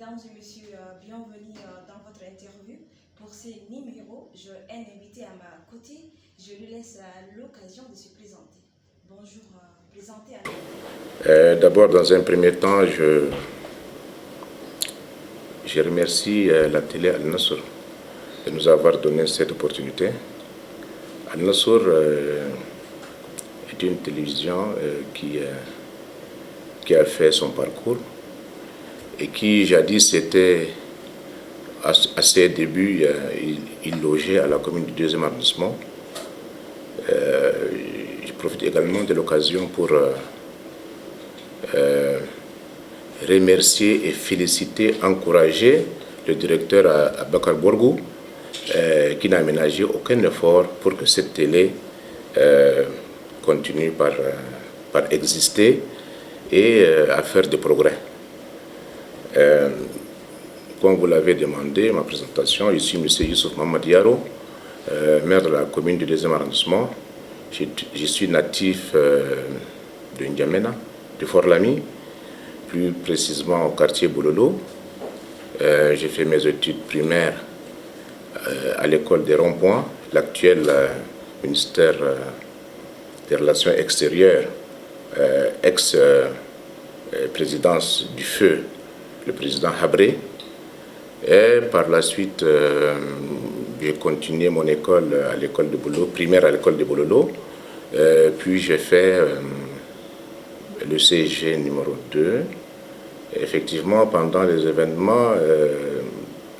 Mesdames et messieurs, bienvenue dans votre interview. Pour ce numéro, j'ai un invité à ma côté. Je lui laisse l'occasion de se présenter. Bonjour, présentez à nous. D'abord, dans un premier temps, je remercie la télé Al-Nasr de nous avoir donné cette opportunité. Al-Nasr est une télévision qui a fait son parcours et qui jadis était à ses débuts, il logeait à la commune du 2e arrondissement. Je profite également de l'occasion pour remercier et féliciter, encourager le directeur Abakar Borgou qui n'a ménagé aucun effort pour que cette télé continue par exister et à faire des progrès. Comme vous l'avez demandé, ma présentation, je suis M. Youssouf Mohamed Yaro, maire de la commune du 2e arrondissement. Je suis natif de N'Djamena, de Fort-Lamy, plus précisément au quartier Bololo. J'ai fait mes études primaires à l'école des Ronds-Points, l'actuel ministère des Relations extérieures, ex-présidence du Feu, le président Habré. Et par la suite, j'ai continué mon école à l'école de Bololo, primaire à l'école de Bololo. Puis j'ai fait le CG numéro 2. Effectivement, pendant les événements,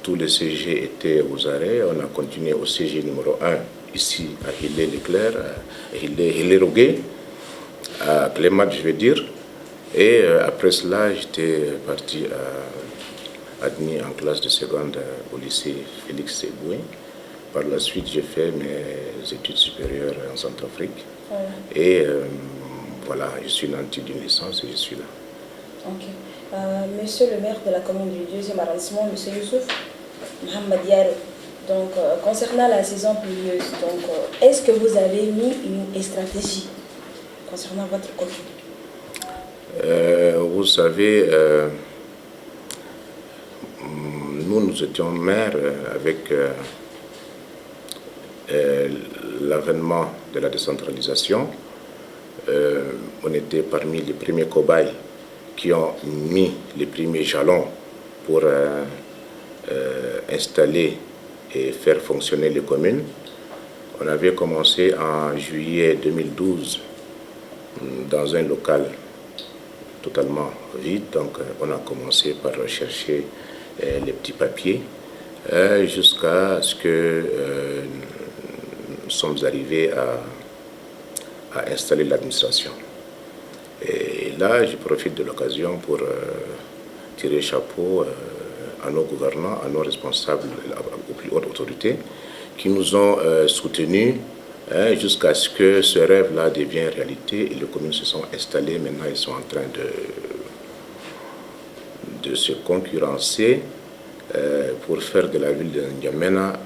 tous les CG étaient aux arrêts. On a continué au CG numéro 1, ici à Hillé-Leclerc, à Hillé-Rogué, à Clémat, je vais dire. Et après cela, j'étais parti admis en classe de seconde au lycée Félix Seboué. Par la suite, j'ai fait mes études supérieures en Centrafrique. Et voilà, je suis nanti d'une licence et je suis là. Ok. Monsieur le maire de la commune du 2e arrondissement, Monsieur Youssouf Mohamed Yaro, donc concernant la saison pluvieuse, est-ce que vous avez mis une stratégie concernant votre commune? Vous savez, nous étions maires avec l'avènement de la décentralisation. On était parmi les premiers cobayes qui ont mis les premiers jalons pour installer et faire fonctionner les communes. On avait commencé en juillet 2012 dans un local totalement vide, donc on a commencé par rechercher les petits papiers jusqu'à ce que nous sommes arrivés à installer l'administration. Et là, je profite de l'occasion pour tirer chapeau à nos gouvernants, à nos responsables, aux plus hautes autorités, qui nous ont soutenus jusqu'à ce que ce rêve-là devienne réalité. Et les communes se sont installées. Maintenant, ils sont en train de se concurrencer pour faire de la ville de N'Djamena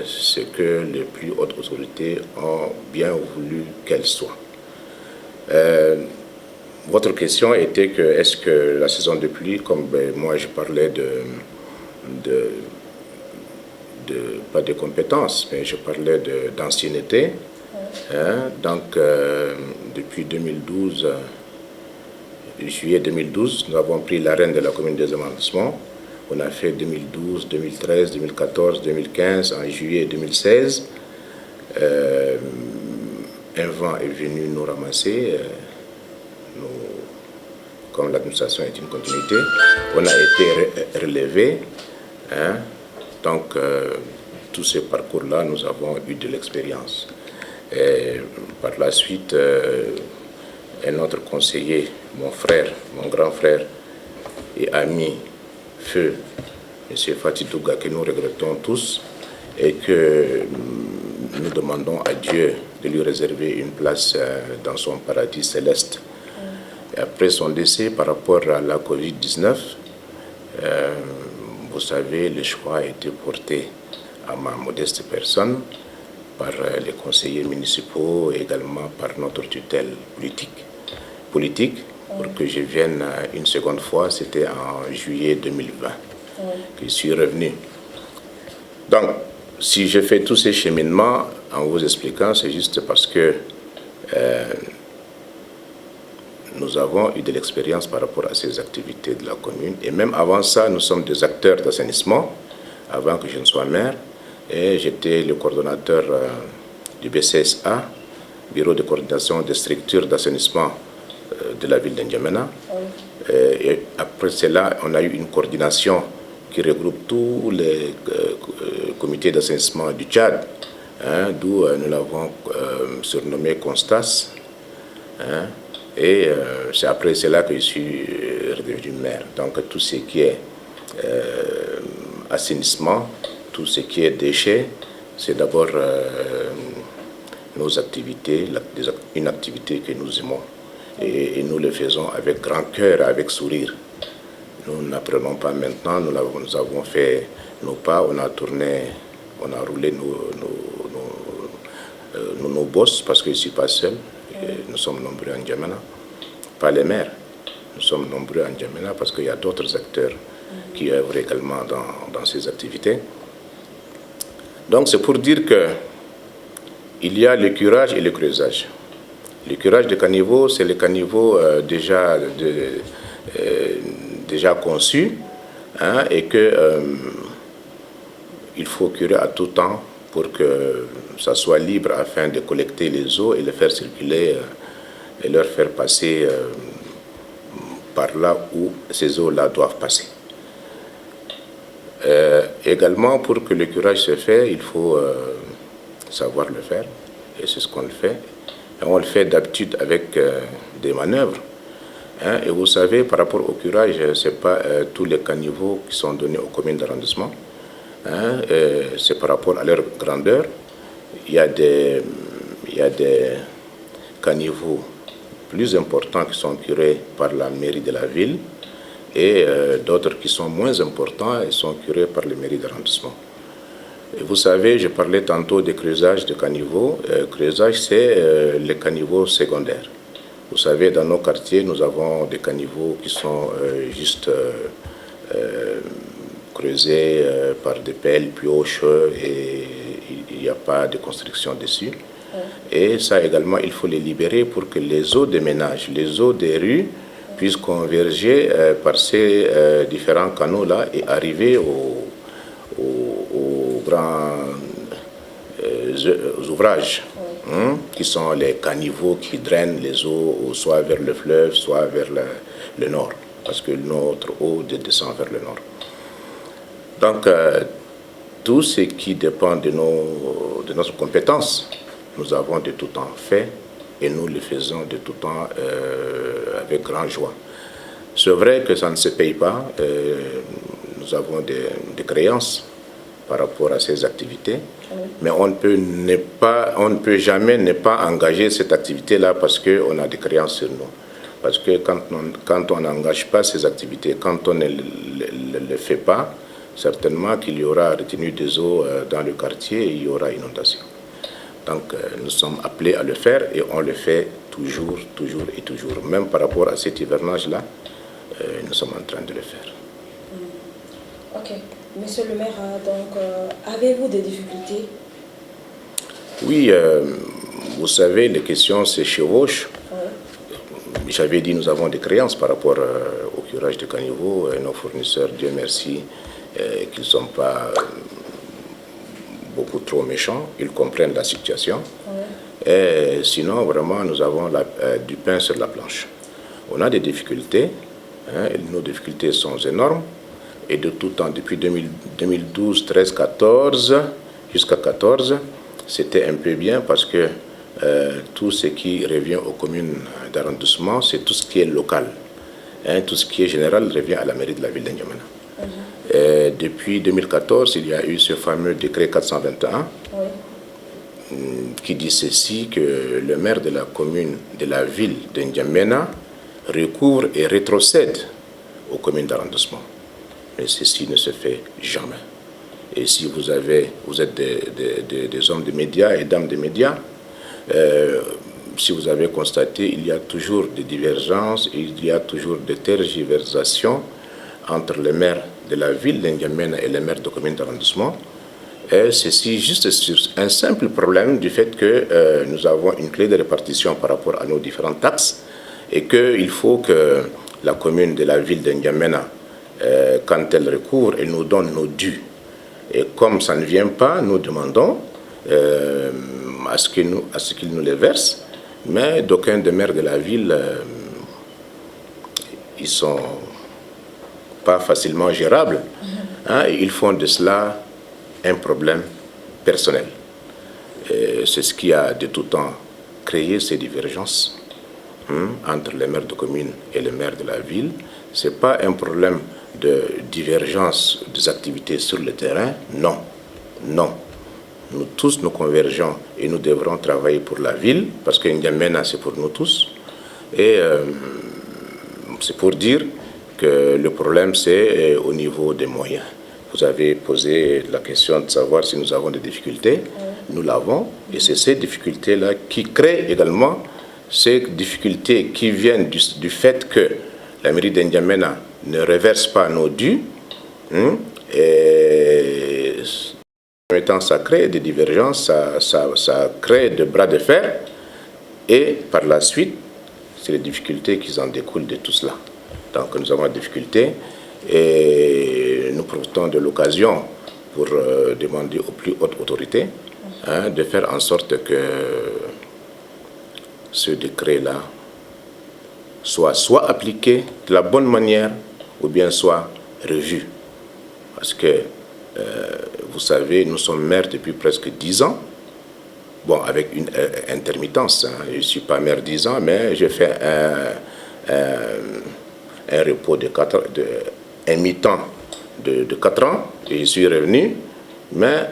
ce que les plus hautes autorités ont bien voulu qu'elle soit. Votre question était que est-ce que la saison de pluie, comme moi je parlais pas de compétences, mais je parlais d'ancienneté. Donc depuis 2012, juillet 2012, nous avons pris l'arène de la commune des arrondissements. On a fait 2012, 2013, 2014, 2015, en juillet 2016. Un vent est venu nous ramasser. Comme l'administration est une continuité, on a été relevé. Donc, tous ces parcours-là, nous avons eu de l'expérience. Par la suite, un autre conseiller, mon frère, mon grand frère et ami, Feu, M. Fatih Douga, que nous regrettons tous, et que nous demandons à Dieu de lui réserver une place dans son paradis céleste. Et après son décès, par rapport à la Covid-19, vous savez, le choix a été porté à ma modeste personne par les conseillers municipaux et également par notre tutelle politique pour que je vienne une seconde fois, c'était en juillet 2020. que je suis revenu. Donc, si je fais tous ces cheminements en vous expliquant, c'est juste parce que nous avons eu de l'expérience par rapport à ces activités de la commune. Et même avant ça, nous sommes des acteurs d'assainissement, avant que je ne sois maire. Et j'étais le coordonnateur du BCSA, Bureau de coordination des structures d'assainissement de la ville d'Ndiamena. Et après cela, on a eu une coordination qui regroupe tous les comités d'assainissement du Tchad, d'où nous l'avons surnommé Constas. Et c'est après cela que je suis redevenu maire. Donc tout ce qui est assainissement, tout ce qui est déchets, c'est d'abord nos activités, une activité que nous aimons. Et nous le faisons avec grand cœur, avec sourire. Nous n'apprenons pas maintenant, nous avons fait nos pas, on a tourné, on a roulé nos bosses, parce que je ne suis pas seul. Nous sommes nombreux en N'Djamena, pas les maires. Nous sommes nombreux en N'Djamena parce qu'il y a d'autres acteurs qui œuvrent également dans ces activités. Donc c'est pour dire qu'il y a le curage et le creusage. Le curage de caniveau, c'est le caniveau déjà conçu, et qu'il faut curer à tout temps pour que ça soit libre afin de collecter les eaux et les faire circuler et leur faire passer par là où ces eaux-là doivent passer. Également, pour que le curage se fasse, il faut savoir le faire, et c'est ce qu'on le fait. Et on le fait d'habitude avec des manœuvres. Et vous savez, par rapport au curage, ce n'est pas tous les caniveaux qui sont donnés aux communes d'arrondissement. C'est par rapport à leur grandeur. Il y a des caniveaux plus importants qui sont curés par la mairie de la ville et d'autres qui sont moins importants et sont curés par les mairies d'arrondissement. Vous savez, je parlais tantôt de creusage de caniveaux. Creusage, c'est les caniveaux secondaires. Vous savez, dans nos quartiers, nous avons des caniveaux qui sont juste creusés par des pelles, pioches, et il n'y a pas de construction dessus. Et ça également, il faut les libérer pour que les eaux des ménages, les eaux des rues puissent converger par ces différents canaux-là et arriver aux grands ouvrages, qui sont les caniveaux qui drainent les eaux soit vers le fleuve, soit vers le nord, parce que notre eau descend vers le nord. Donc, tout ce qui dépend de notre compétence, nous avons de tout temps fait et nous le faisons de tout temps avec grande joie. C'est vrai que ça ne se paye pas, nous avons des créances par rapport à ces activités, mais on ne peut jamais ne pas engager cette activité-là parce qu'on a des créances sur nous. Parce que quand on n'engage pas ces activités, quand on ne le fait pas, certainement qu'il y aura retenue des eaux dans le quartier et il y aura inondation. Donc nous sommes appelés à le faire et on le fait toujours et toujours. Même par rapport à cet hivernage-là, nous sommes en train de le faire. Ok. Monsieur le maire, donc, avez-vous des difficultés? Oui, vous savez, les questions se chevauchent. J'avais dit nous avons des créances par rapport au curage de caniveaux. Nos fournisseurs, Dieu merci, qu'ils ne sont pas beaucoup trop méchants, ils comprennent la situation. Et sinon, vraiment, nous avons du pain sur la planche. On a des difficultés, nos difficultés sont énormes. Et de tout temps, depuis 2012, 13, 14, jusqu'à 14, c'était un peu bien parce que tout ce qui revient aux communes d'arrondissement, c'est tout ce qui est local. Tout ce qui est général revient à la mairie de la ville d'Ndiamena. Depuis 2014, il y a eu ce fameux décret 421 qui dit ceci, que le maire de la commune de la ville d'Ndiamena recouvre et rétrocède aux communes d'arrondissement. Mais ceci ne se fait jamais. Et si vous êtes des hommes de médias et dames de médias, si vous avez constaté, il y a toujours des divergences, il y a toujours des tergiversations entre le maire de la ville d'Indiamena et le maire de commune d'arrondissement. Ceci juste sur un simple problème du fait que nous avons une clé de répartition par rapport à nos différentes taxes et qu'il faut que la commune de la ville d'Indiamena, quand elle recouvre, elle nous donne nos dus. Et comme ça ne vient pas, nous demandons à ce qu'ils nous les versent, mais d'aucuns des maires de la ville, ils sont pas facilement gérables. Hein, ils font de cela un problème personnel. C'est ce qui a de tout temps créé ces divergences entre les maires de communes et les maires de la ville. Ce n'est pas un problème de divergence des activités sur le terrain, non, non. Nous tous, nous convergeons et nous devrons travailler pour la ville, parce que N'Djamena, c'est pour nous tous. Et c'est pour dire que le problème, c'est au niveau des moyens. Vous avez posé la question de savoir si nous avons des difficultés. Nous l'avons, et c'est ces difficultés-là qui créent également ces difficultés qui viennent du fait que la mairie d'N'Djamena ne reverse pas nos dus. Et en même temps, ça crée des divergences, ça crée des bras de fer. Et par la suite, c'est les difficultés qui en découlent de tout cela. Donc nous avons des difficultés et nous profitons de l'occasion pour demander aux plus hautes autorités de faire en sorte que ce décret-là soit appliqué de la bonne manière ou bien soit revu. Parce que, vous savez, nous sommes maires depuis presque 10 ans. Bon, avec une intermittence. Je ne suis pas maire 10 ans, mais j'ai fait un repos un mi-temps de 4 ans et je suis revenu. Mais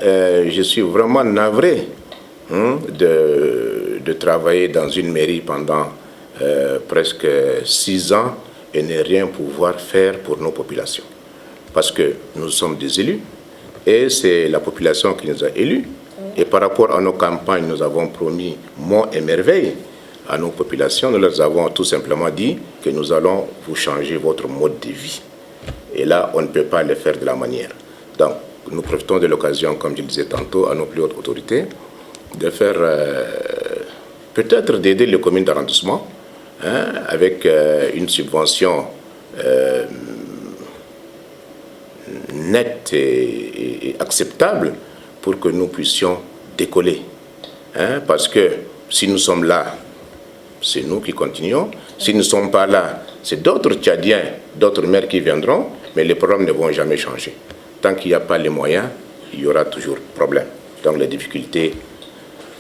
je suis vraiment navré de travailler dans une mairie pendant presque 6 ans et ne rien pouvoir faire pour nos populations. Parce que nous sommes des élus et c'est la population qui nous a élus. Et par rapport à nos campagnes, nous avons promis monts et merveilles à nos populations. Nous leur avons tout simplement dit que nous allons vous changer votre mode de vie. Et là, on ne peut pas le faire de la manière. Donc, nous profitons de l'occasion, comme je le disais tantôt, à nos plus hautes autorités, de faire peut-être d'aider les communes d'arrondissement avec une subvention nette et acceptable pour que nous puissions décoller. Parce que si nous sommes là, c'est nous qui continuons. Si nous ne sommes pas là, c'est d'autres Tchadiens, d'autres maires qui viendront, mais les problèmes ne vont jamais changer. Tant qu'il n'y a pas les moyens, il y aura toujours problème. Donc les difficultés,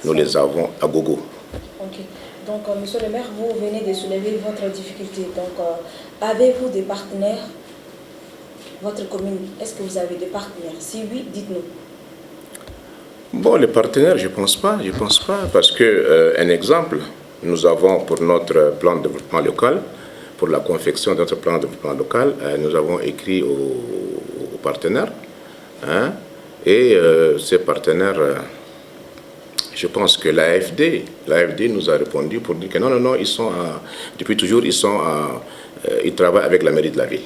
nous les avons à gogo. Ok. Donc, monsieur le maire, vous venez de soulever votre difficulté. Donc, avez-vous des partenaires? Votre commune, est-ce que vous avez des partenaires? Si oui, dites-nous. Bon, les partenaires, je pense pas, parce que, un exemple, nous avons pour notre plan de développement local, pour la confection de notre plan de développement local, nous avons écrit aux partenaires, et ces partenaires, je pense que l'AFD nous a répondu pour dire que non, ils sont depuis toujours, ils travaillent avec la mairie de la ville.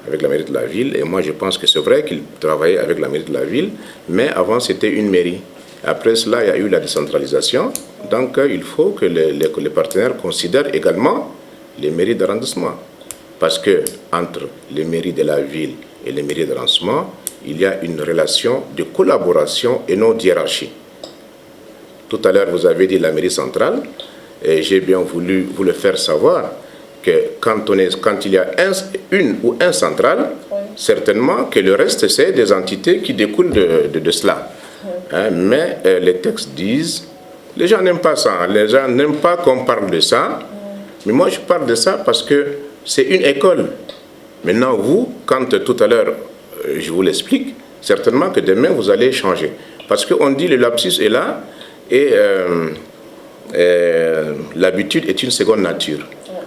Avec la mairie de la ville, et moi je pense que c'est vrai qu'ils travaillaient avec la mairie de la ville, mais avant c'était une mairie. Après cela, il y a eu la décentralisation, donc il faut que les partenaires considèrent également les mairies d'arrondissement. Parce que entre les mairies de la ville et les mairies d'arrondissement, il y a une relation de collaboration et non d'hiérarchie. Tout à l'heure, vous avez dit la mairie centrale, et j'ai bien voulu vous le faire savoir, que quand il y a une ou un central, certainement que le reste, c'est des entités qui découlent de cela. Mais les textes disent, les gens n'aiment pas ça, les gens n'aiment pas qu'on parle de ça, mais moi je parle de ça parce que c'est une école. Maintenant, vous, quand tout à l'heure, je vous l'explique, certainement que demain, vous allez changer. Parce qu'on dit le lapsus est là, et l'habitude est une seconde nature.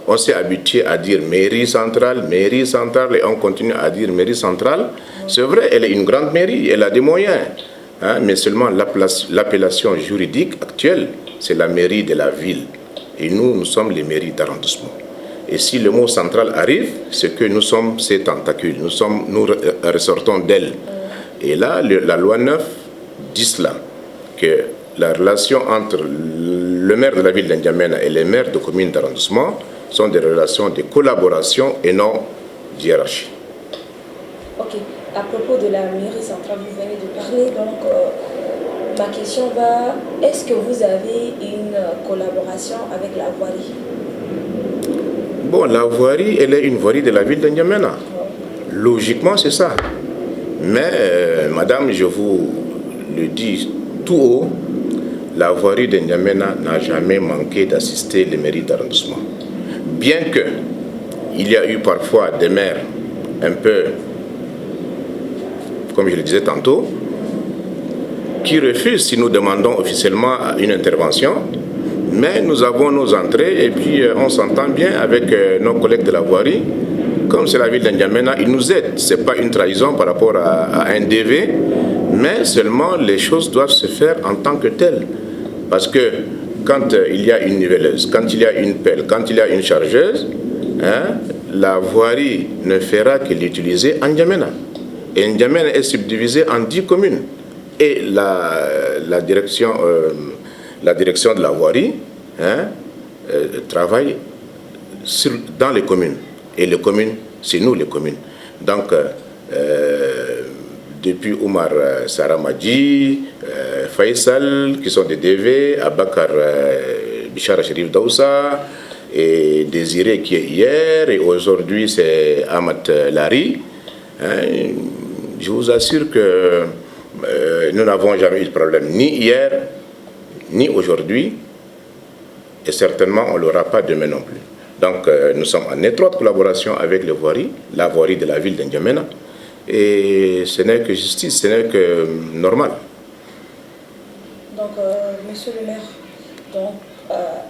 On s'est habitué à dire mairie centrale, et on continue à dire mairie centrale. C'est vrai, elle est une grande mairie, elle a des moyens. Mais seulement l'appellation juridique actuelle, c'est la mairie de la ville. Et nous sommes les mairies d'arrondissement. Et si le mot central arrive, c'est que nous sommes ces tentacules, nous ressortons d'elle. Et là, la loi 9 dit cela, que la relation entre le maire de la ville d'Indiamena et les maires de communes d'arrondissement sont des relations de collaboration et non d'hiérarchie. Ok, à propos de la mairie centrale, vous venez de parler, donc ma question va, est-ce que vous avez une collaboration avec la voirie? Bon, la voirie, elle est une voirie de la ville d'Indiamena. Logiquement, c'est ça. Mais, madame, je vous le dis tout haut, la voirie d'Indiamena n'a jamais manqué d'assister les mairies d'arrondissement. Bien que il y a eu parfois des maires un peu, comme je le disais tantôt, qui refusent si nous demandons officiellement une intervention, mais nous avons nos entrées et puis on s'entend bien avec nos collègues de la voirie. Comme c'est la ville d'Indiamena, ils nous aident. Ce n'est pas une trahison par rapport à un DV, mais seulement les choses doivent se faire en tant que telles. Parce que quand il y a une niveleuse, quand il y a une pelle, quand il y a une chargeuse, la voirie ne fera que l'utiliser en N'Djamena. Et N'Djamena est subdivisé en 10 communes. Et la direction de la voirie travaille dans les communes. Et les communes, c'est nous les communes. Donc, depuis Oumar Saramadji, Faisal, qui sont des DV, Abakar Bichara Sherif Daoussa, et Désiré qui est hier, et aujourd'hui c'est Ahmad Lari. Je vous assure que nous n'avons jamais eu de problème, ni hier, ni aujourd'hui, et certainement on ne l'aura pas demain non plus. Donc nous sommes en étroite collaboration avec la voirie de la ville d'N'Djamena, et ce n'est que justice, ce n'est que normal. Donc, monsieur le maire,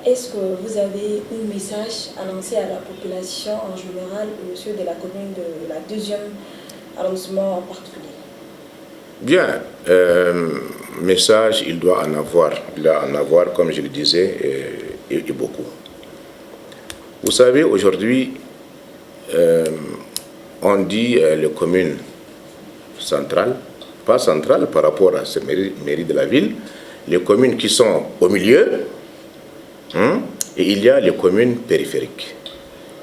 est-ce que vous avez un message à lancer à la population en général, ou ceux de la commune de la 2e arrondissement en particulier? Bien, message, il doit en avoir. Il doit en avoir, comme je le disais, et beaucoup. Vous savez, aujourd'hui, on dit les communes centrales, pas centrales par rapport à ces mairies de la ville, les communes qui sont au milieu, et il y a les communes périphériques.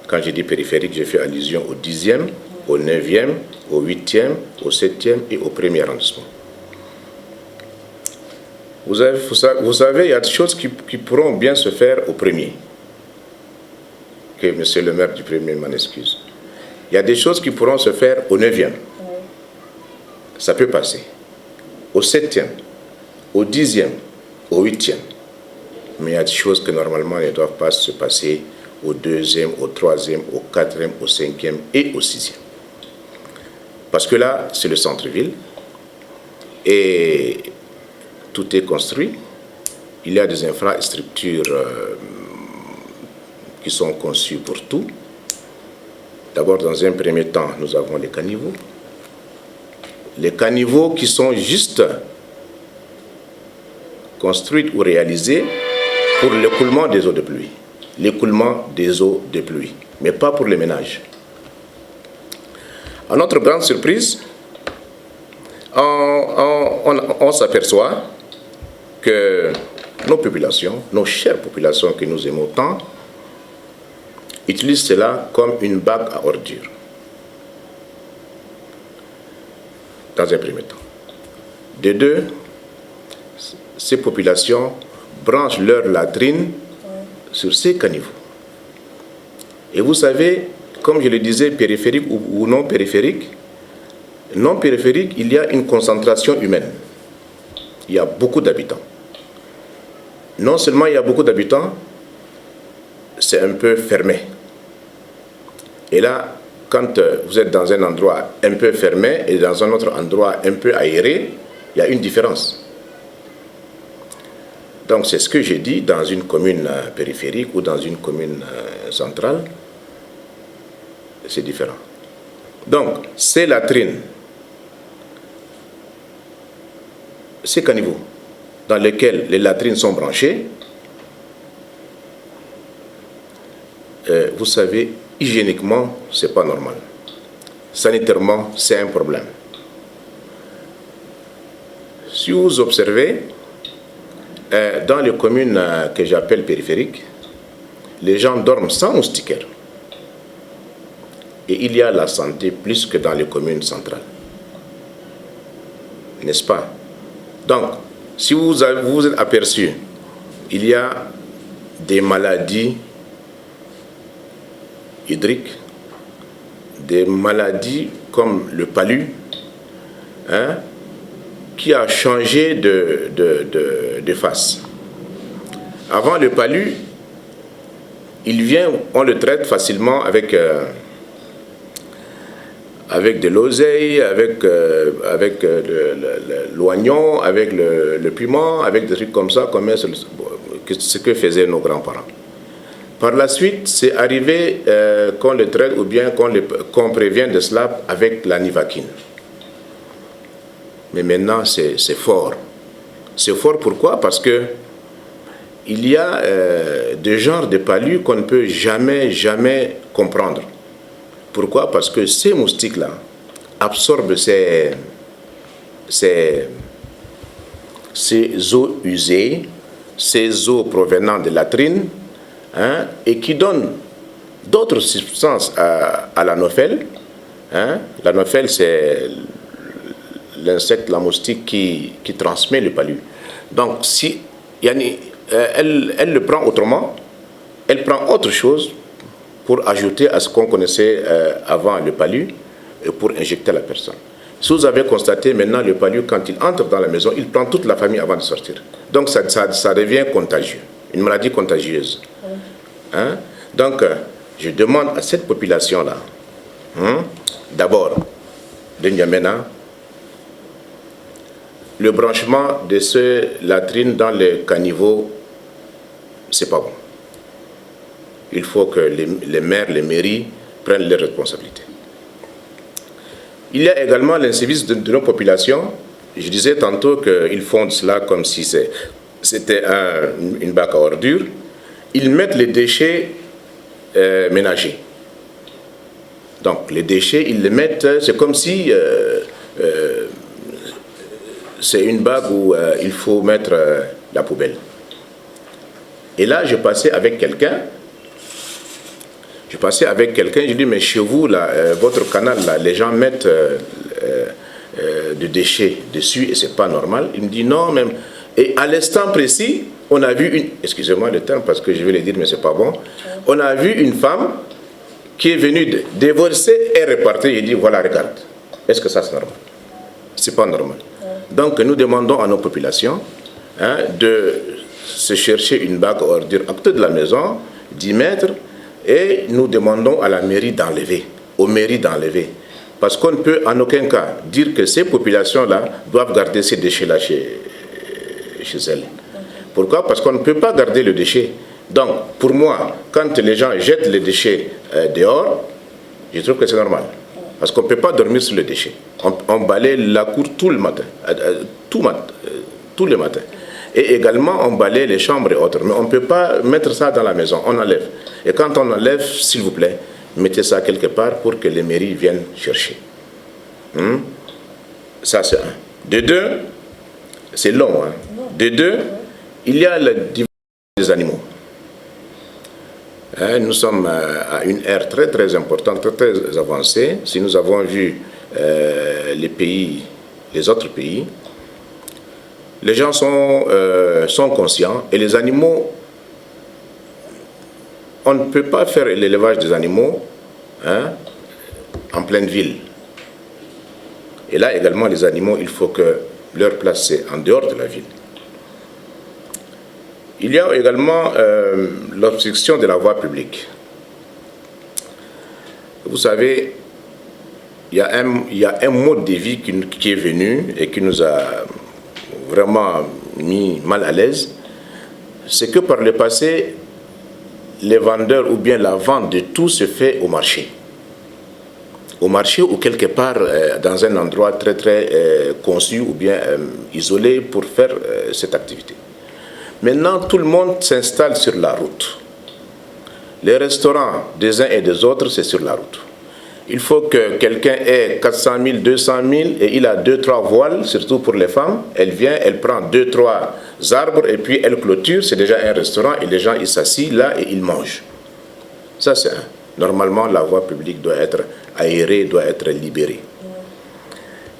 Quand je dis périphérique, je fais allusion au 10e, au 9e, au 8e, au 7e et au 1er arrondissement. Vous savez, il y a des choses qui pourront bien se faire au 1er. Que monsieur le maire du 1er m'en excuse. Il y a des choses qui pourront se faire au 9e. Ça peut passer. Au 7e, au 10e, au 8e. Mais il y a des choses que normalement ne doivent pas se passer au 2e, au 3e, au 4e, au 5e et au 6e. Parce que là, c'est le centre-ville et tout est construit. Il y a des infrastructures qui sont conçues pour tout. D'abord, dans un premier temps, nous avons les caniveaux. Les caniveaux qui sont juste construits ou réalisés pour l'écoulement des eaux de pluie. L'écoulement des eaux de pluie, mais pas pour les ménages. À notre grande surprise, on s'aperçoit que nos populations, nos chères populations que nous aimons tant, utilisent cela comme une bague à ordures. Dans un premier temps. De deux, ces populations branchent leur latrine sur ces caniveaux. Et vous savez, comme je le disais, périphérique ou non périphérique, il y a une concentration humaine. Il y a beaucoup d'habitants. Non seulement il y a beaucoup d'habitants, c'est un peu fermé. Et là, quand vous êtes dans un endroit un peu fermé et dans un autre endroit un peu aéré, il y a une différence. Donc c'est ce que j'ai dit, dans une commune périphérique ou dans une commune centrale, c'est différent. Donc ces latrines, ces caniveaux dans lesquels les latrines sont branchées, vous savez, hygiéniquement, ce n'est pas normal. Sanitairement, c'est un problème. Si vous observez, dans les communes que j'appelle périphériques, les gens dorment sans moustiquaires. Et il y a la santé plus que dans les communes centrales. N'est-ce pas? Donc, si vous êtes aperçu, il y a des maladies hydriques, des maladies comme le palu, qui a changé de face. Avant le palu, il vient, on le traite facilement avec de l'oseille, avec l'oignon, avec le piment, avec des trucs comme ça, ce que faisaient nos grands-parents. Par la suite, c'est arrivé qu'on le traite ou bien qu'on prévient de cela avec la nivaquine. Mais maintenant, c'est fort. C'est fort pourquoi? Parce que il y a des genres de palus qu'on ne peut jamais comprendre. Pourquoi? Parce que ces moustiques-là absorbent ces eaux usées, ces eaux provenant de latrines, et qui donnent d'autres substances à l'anophèle. L'anophèle, c'est l'insecte, la moustique qui transmet le palu. Donc, si elle le prend autrement, elle prend autre chose pour ajouter à ce qu'on connaissait avant le palu et pour injecter la personne. Si vous avez constaté maintenant le palu, quand il entre dans la maison, il prend toute la famille avant de sortir. Donc ça devient contagieux, une maladie contagieuse. Donc je demande à cette population-là, d'abord, de N'Djamena, le branchement de ces latrines dans les caniveaux, c'est pas bon. Il faut que les maires, les mairies prennent leurs responsabilités. Il y a également l'incivisme de nos populations. Je disais tantôt qu'ils font cela comme si c'était une bac à ordures. Ils mettent les déchets ménagers. Donc les déchets, ils les mettent, c'est comme si c'est une bague où il faut mettre la poubelle. Et là, je passais avec quelqu'un, je dis, mais chez vous, là, votre canal, là, les gens mettent des déchets dessus et c'est pas normal. Il me dit non, même. Et à l'instant précis, on a vu excusez-moi le terme parce que je vais le dire, mais c'est pas bon. On a vu une femme qui est venue déverser et repartir. Il dit, voilà, regarde, est-ce que ça c'est normal? C'est pas normal. Donc nous demandons à nos populations de se chercher une bague à ordures à côté de la maison, 10 mètres, et nous demandons à la mairie d'enlever, aux mairies d'enlever. Parce qu'on ne peut en aucun cas dire que ces populations-là doivent garder ces déchets-là chez elles. Pourquoi? Parce qu'on ne peut pas garder le déchet. Donc, pour moi, quand les gens jettent les déchets dehors, je trouve que c'est normal. Parce qu'on ne peut pas dormir sur le déchet. On balaye la cour tout le matin, tous les matins. Et également, on balaye les chambres et autres. Mais on ne peut pas mettre ça dans la maison, on enlève. Et quand on enlève, s'il vous plaît, mettez ça quelque part pour que les mairies viennent chercher. Ça, c'est un. De deux, c'est long. De deux, il y a la diversité des animaux. Nous sommes à une ère très très importante, très très avancée. Si nous avons vu les autres pays, les gens sont conscients et les animaux, on ne peut pas faire l'élevage des animaux en pleine ville. Et là également, les animaux, il faut que leur place c'est en dehors de la ville. Il y a également l'obstruction de la voie publique. Vous savez, il y a un mode de vie qui est venu et qui nous a vraiment mis mal à l'aise. C'est que par le passé, les vendeurs ou bien la vente de tout se fait au marché. Au marché ou quelque part dans un endroit très très conçu ou bien isolé pour faire cette activité. Maintenant, tout le monde s'installe sur la route. Les restaurants des uns et des autres, c'est sur la route. Il faut que quelqu'un ait 400 000, 200 000 et il a 2-3 voiles, surtout pour les femmes. Elle vient, elle prend 2-3 arbres et puis elle clôture. C'est déjà un restaurant et les gens ils s'assient là et ils mangent. Ça c'est un. Normalement, la voie publique doit être aérée, doit être libérée.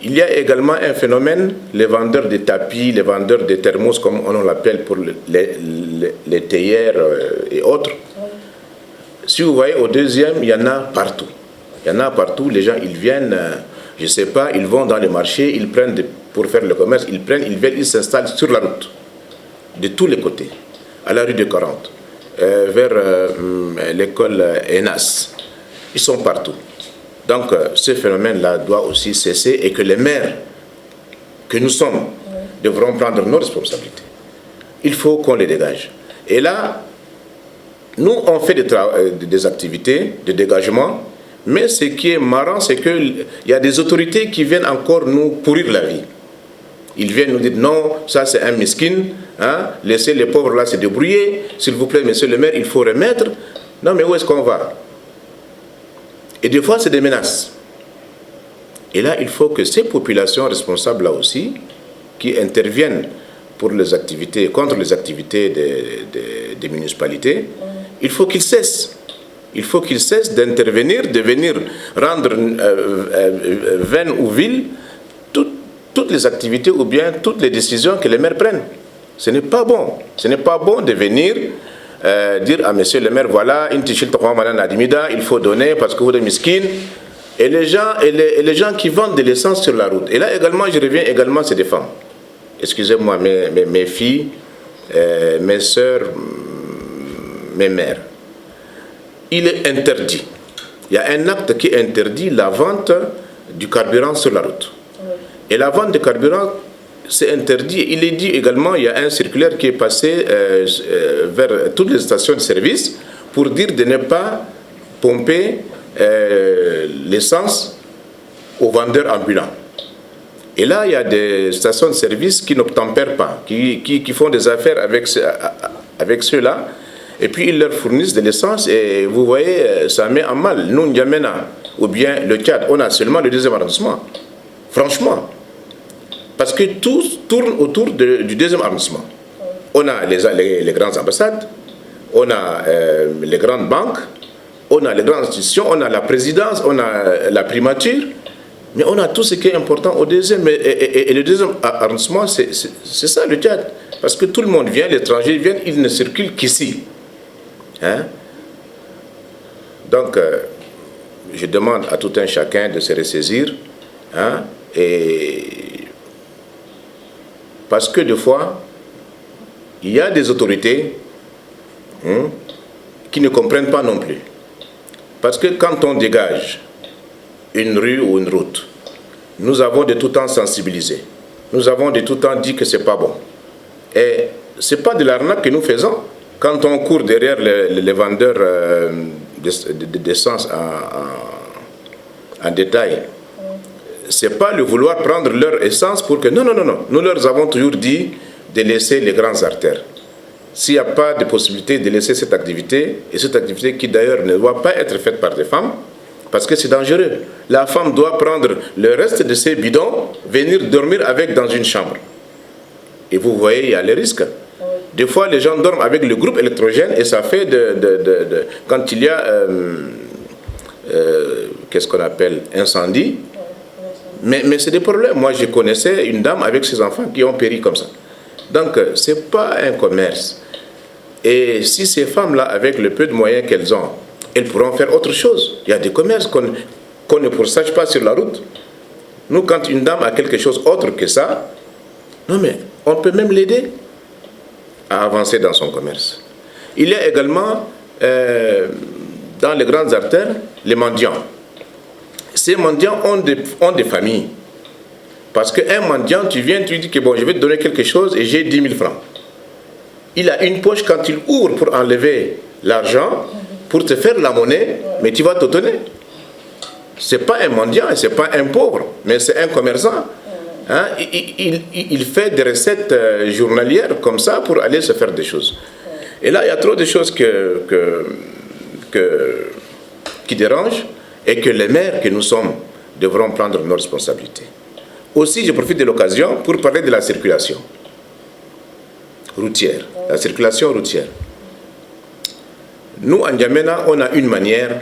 Il y a également un phénomène, les vendeurs de tapis, les vendeurs de thermos, comme on l'appelle pour les théières et autres. Si vous voyez au deuxième, il y en a partout. Il y en a partout, les gens, ils viennent, je ne sais pas, ils vont dans les marchés, ils prennent, pour faire le commerce, ils prennent, ils viennent, ils s'installent sur la route, de tous les côtés, à la rue de 40, vers l'école ENAS. Ils sont partout. Donc, ce phénomène-là doit aussi cesser et que les maires que nous sommes devront prendre nos responsabilités. Il faut qu'on les dégage. Et là, nous, on fait des activités de dégagement. Mais ce qui est marrant, c'est qu'il y a des autorités qui viennent encore nous pourrir la vie. Ils viennent nous dire non, ça c'est un miskin, hein, laissez les pauvres là se débrouiller, s'il vous plaît, monsieur le maire, il faut remettre. Non, mais où est-ce qu'on va? Et des fois, c'est des menaces. Et là, il faut que ces populations responsables là aussi, qui interviennent pour les activités, contre les activités des municipalités, il faut qu'ils cessent. Il faut qu'ils cessent d'intervenir, de venir rendre vaines ou viles toutes les activités ou bien toutes les décisions que les maires prennent. Ce n'est pas bon. Ce n'est pas bon de venir dire à monsieur le maire, voilà, il faut donner parce que vous êtes miskin. Et les gens qui vendent de l'essence sur la route. Et là également, je reviens également, c'est des femmes. Excusez-moi, mes filles, mes sœurs, mes mères. Il est interdit. Il y a un acte qui interdit la vente du carburant sur la route. Et la vente de carburant, c'est interdit. Il est dit également, il y a un circulaire qui est passé vers toutes les stations de service pour dire de ne pas pomper l'essence aux vendeurs ambulants. Et là, il y a des stations de service qui n'obtempèrent pas, qui font des affaires avec ceux-là. Et puis ils leur fournissent de l'essence et vous voyez, ça met en mal. Nous, N'Djamena, ou bien le Tchad, on a seulement le 2e arrondissement. Franchement. Parce que tout tourne autour du 2e arrondissement. On a les grandes ambassades, on a les grandes banques, on a les grandes institutions, on a la présidence, on a la primature, mais on a tout ce qui est important au 2e. Et le 2e arrondissement, c'est ça le Tchad. Parce que tout le monde vient, les étrangers viennent, ils ne circulent qu'ici. Hein? Donc, je demande à tout un chacun de se ressaisir, hein? Et parce que des fois, il y a des autorités qui ne comprennent pas non plus. Parce que quand on dégage une rue ou une route, nous avons de tout temps sensibilisé. Nous avons de tout temps dit que ce n'est pas bon. Et ce n'est pas de l'arnaque que nous faisons. Quand on court derrière les vendeurs d'essence en détail, ce n'est pas le vouloir prendre leur essence pour que... Non, non, non, non. Nous leur avons toujours dit de laisser les grandes artères. S'il n'y a pas de possibilité de laisser cette activité, et cette activité qui d'ailleurs ne doit pas être faite par des femmes, parce que c'est dangereux. La femme doit prendre le reste de ses bidons, venir dormir avec dans une chambre. Et vous voyez, il y a les risques. Des fois, les gens dorment avec le groupe électrogène et ça fait quand il y a, qu'est-ce qu'on appelle, incendie. Mais c'est des problèmes. Moi, je connaissais une dame avec ses enfants qui ont péri comme ça. Donc, ce n'est pas un commerce. Et si ces femmes-là, avec le peu de moyens qu'elles ont, elles pourront faire autre chose. Il y a des commerces qu'on ne poursuit pas sur la route. Nous, quand une dame a quelque chose autre que ça, non mais on peut même l'aider à avancer dans son commerce. Il y a également, dans les grandes artères, les mendiants. Ces mendiants ont des familles. Parce qu'un mendiant, tu viens, tu dis que bon, je vais te donner quelque chose et j'ai 10 000 francs. Il a une poche quand il ouvre pour enlever l'argent, pour te faire la monnaie, mais tu vas t'étonner. Ce n'est pas un mendiant et ce n'est pas un pauvre, mais c'est un commerçant. Hein? Il fait des recettes journalières comme ça pour aller se faire des choses. Et là, il y a trop de choses qui dérange et que les maires que nous sommes devront prendre nos responsabilités. Aussi, je profite de l'occasion pour parler de la circulation routière. La circulation routière. Nous, en N'Djamena, on a une manière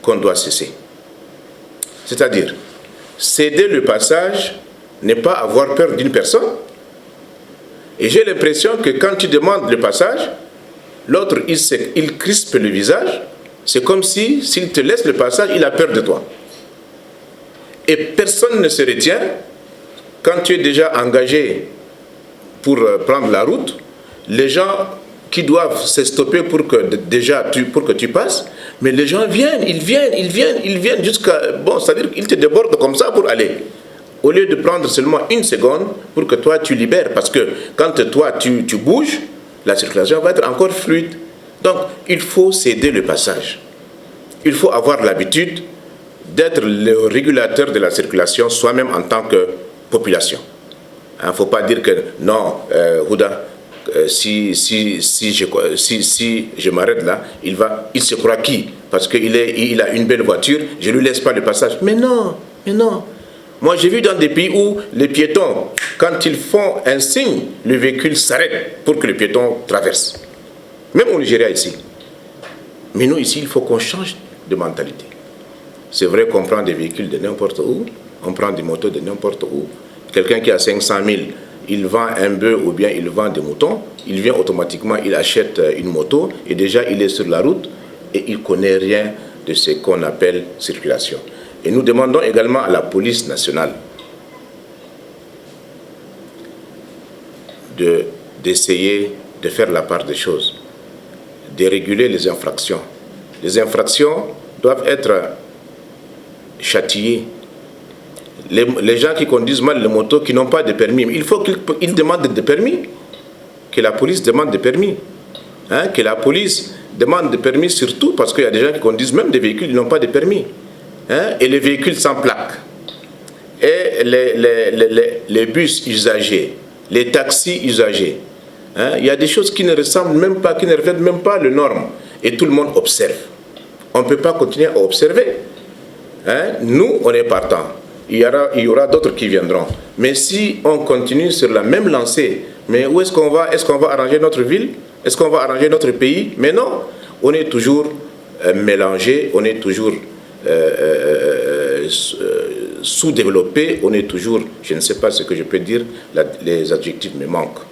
qu'on doit cesser. C'est-à-dire, céder le passage n'est pas avoir peur d'une personne. Et j'ai l'impression que quand tu demandes le passage, l'autre, il crispe le visage. C'est comme si, s'il te laisse le passage, il a peur de toi. Et personne ne se retient quand tu es déjà engagé pour prendre la route. Les gens qui doivent se stopper pour que tu passes, mais les gens viennent jusqu'à... Bon, c'est-à-dire qu'ils te débordent comme ça pour aller. Au lieu de prendre seulement une seconde pour que toi tu libères, parce que quand toi tu bouges, la circulation va être encore fluide. Donc il faut céder le passage. Il faut avoir l'habitude d'être le régulateur de la circulation soi-même en tant que population. Il ne faut pas dire que non, Houda, si je m'arrête là, il se croit qui? Parce qu'il a une belle voiture, je ne lui laisse pas le passage. Mais non, mais non. Moi, j'ai vu dans des pays où les piétons, quand ils font un signe, le véhicule s'arrête pour que le piéton traverse. Même au Nigeria ici. Mais nous, ici, il faut qu'on change de mentalité. C'est vrai qu'on prend des véhicules de n'importe où, on prend des motos de n'importe où. Quelqu'un qui a 500 000, il vend un bœuf ou bien il vend des moutons, il vient automatiquement, il achète une moto et déjà il est sur la route et il ne connaît rien de ce qu'on appelle circulation. Et nous demandons également à la police nationale d'essayer de faire la part des choses, de réguler les infractions. Les infractions doivent être châtiées. Les gens qui conduisent mal les motos, qui n'ont pas de permis, il faut qu'ils demandent des permis, que la police demande des permis. Que la police demande des permis surtout parce qu'il y a des gens qui conduisent même des véhicules qui n'ont pas de permis. Et les véhicules sans plaque, et les bus usagés, les taxis usagés. Il y a des choses qui ne ressemblent même pas, qui ne reflètent même pas les normes. Et tout le monde observe. On ne peut pas continuer à observer. Nous, on est partants. Il y aura d'autres qui viendront. Mais si on continue sur la même lancée, mais où est-ce qu'on va? Est-ce qu'on va arranger notre ville? Est-ce qu'on va arranger notre pays? Mais non, on est toujours mélangé, on est toujours sous-développé, on est toujours, je ne sais pas ce que je peux dire, les adjectifs me manquent.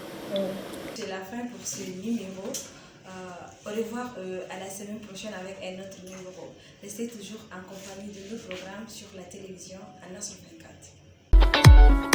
C'est la fin pour ce numéro. Au revoir à la semaine prochaine avec un autre numéro. Restez toujours en compagnie de nos programmes sur la télévision à Nasr 24.